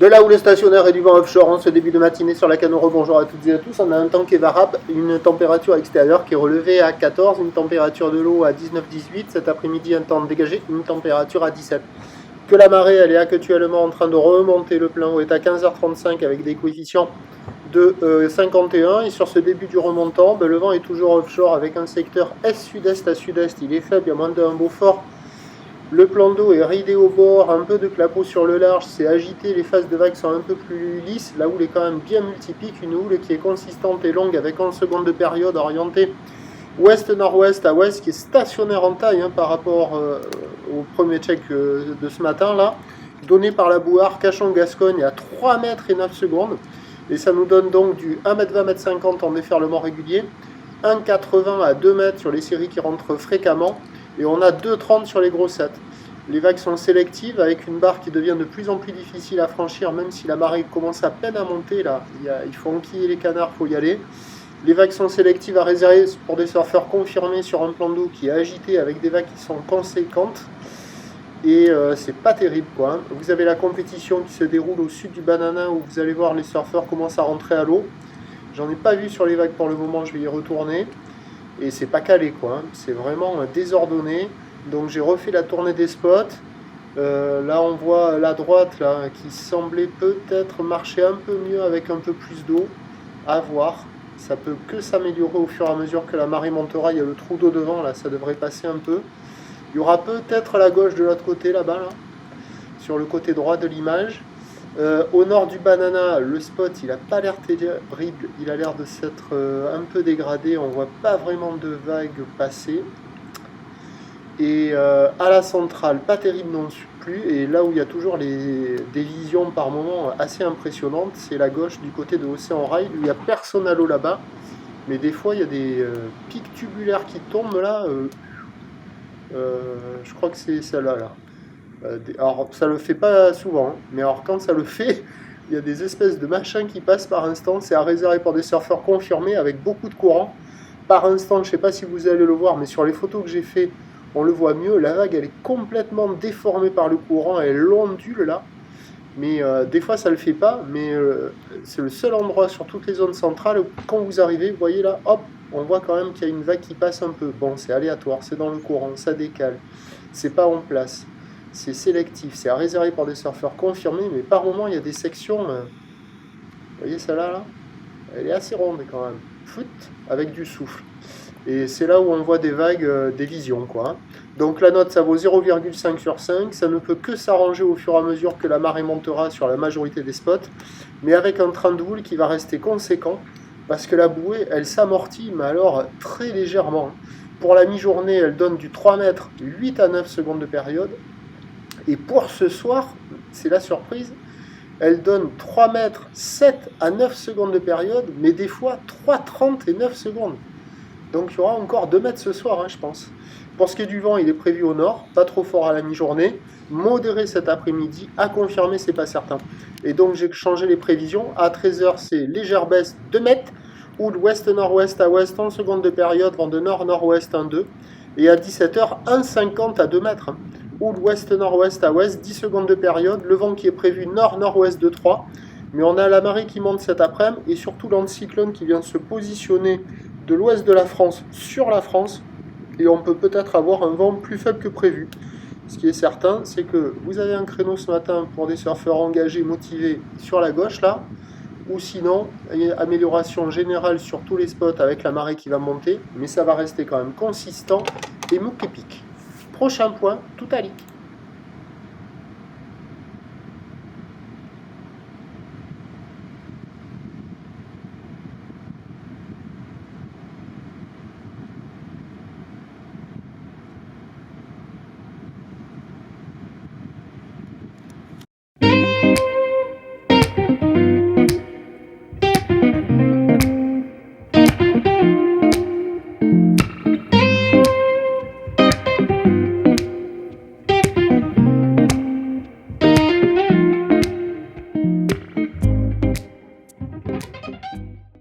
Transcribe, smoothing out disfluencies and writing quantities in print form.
De là où le stationnaire et du vent offshore en ce début de matinée sur la Canoro, bonjour à toutes et à tous, on a un temps qui est variable, une température extérieure qui est relevée à 14, une température de l'eau à 19-18, cet après-midi un temps dégagé, une température à 17. Que la marée elle est actuellement en train de remonter, le plein eau est à 15h35 avec des coefficients de 51 et sur ce début du remontant, le vent est toujours offshore avec un secteur est-sud-est à sud-est, il est faible, il y a moins d'un beau fort. Le plan d'eau est ridé au bord, un peu de clapot sur le large, c'est agité, les phases de vagues sont un peu plus lisses. La houle est quand même bien multipique, une houle qui est consistante et longue avec 11 secondes de période orientée ouest-nord-ouest à ouest, qui est stationnaire en taille par rapport au premier check de ce matin là, donné par la bouard Cachan-Gascogne à 3 mètres et 9 secondes. Et ça nous donne donc du 1m20, 1m50 en déferlement régulier, 1,80 à 2 mètres sur les séries qui rentrent fréquemment. Et on a 2,30 sur les grossettes. Les vagues sont sélectives avec une barre qui devient de plus en plus difficile à franchir, même si la marée commence à peine à monter. Là, il faut enquiller les canards, il faut y aller. Les vagues sont sélectives à réserver pour des surfeurs confirmés sur un plan d'eau qui est agité avec des vagues qui sont conséquentes. Et c'est pas terrible quoi. Vous avez la compétition qui se déroule au sud du Banana où vous allez voir les surfeurs commencent à rentrer à l'eau. J'en ai pas vu sur les vagues pour le moment, je vais y retourner. Et c'est pas calé quoi, c'est vraiment désordonné. Donc j'ai refait la tournée des spots. Là on voit la droite là, qui semblait peut-être marcher un peu mieux avec un peu plus d'eau. À voir, ça peut que s'améliorer au fur et à mesure que la marée montera. Il y a le trou d'eau devant là, ça devrait passer un peu. Il y aura peut-être la gauche de l'autre côté là-bas, là, sur le côté droit de l'image. Au nord du Banana, le spot il n'a pas l'air terrible, il a l'air de s'être un peu dégradé, on voit pas vraiment de vagues passer. Et à la centrale, pas terrible non plus, et là où il y a toujours des visions par moment assez impressionnantes, c'est la gauche du côté de Océan Rail, où il n'y a personne à l'eau là-bas, mais des fois il y a des pics tubulaires qui tombent là, je crois que c'est celle-là là. Alors ça le fait pas souvent, mais alors quand ça le fait, il y a des espèces de machins qui passent par instant, c'est à réserver pour des surfeurs confirmés avec beaucoup de courant. Par instant, je sais pas si vous allez le voir, mais sur les photos que j'ai fait, on le voit mieux, la vague elle est complètement déformée par le courant, elle ondule là, mais des fois ça le fait pas, mais c'est le seul endroit sur toutes les zones centrales où quand vous arrivez, vous voyez là, hop, on voit quand même qu'il y a une vague qui passe un peu. Bon, c'est aléatoire, c'est dans le courant, ça décale, c'est pas en place. C'est sélectif, c'est à réserver pour des surfeurs confirmés, mais par moment il y a des sections, vous voyez celle-là, là, elle est assez ronde quand même, foot, avec du souffle. Et c'est là où on voit des vagues, des visions quoi. Donc la note ça vaut 0,5 sur 5, ça ne peut que s'arranger au fur et à mesure que la marée montera sur la majorité des spots, mais avec un train de houle qui va rester conséquent, parce que la bouée elle s'amortit, mais alors très légèrement. Pour la mi-journée elle donne du 3 mètres, 8 à 9 secondes de période. Et pour ce soir, c'est la surprise, elle donne 3 mètres 7 à 9 secondes de période, mais des fois 3,30 et 9 secondes. Donc il y aura encore 2 mètres ce soir, je pense. Pour ce qui est du vent, il est prévu au nord, pas trop fort à la mi-journée, modéré cet après-midi, à confirmer, c'est pas certain. Et donc j'ai changé les prévisions, à 13h c'est légère baisse 2 mètres, ou ouest-nord-ouest à ouest, 11 secondes de période, vent de nord-nord-ouest 1,2, et à 17h 1,50 à 2 mètres. Ou l'ouest-nord-ouest à ouest, 10 secondes de période, le vent qui est prévu nord-nord-ouest de 3, mais on a la marée qui monte cet après-midi, et surtout l'anticyclone qui vient se positionner de l'ouest de la France sur la France, et on peut peut-être avoir un vent plus faible que prévu. Ce qui est certain, c'est que vous avez un créneau ce matin pour des surfeurs engagés, motivés sur la gauche là, ou sinon, amélioration générale sur tous les spots avec la marée qui va monter, mais ça va rester quand même consistant et mouque épique. Prochain point, tout à l'heure.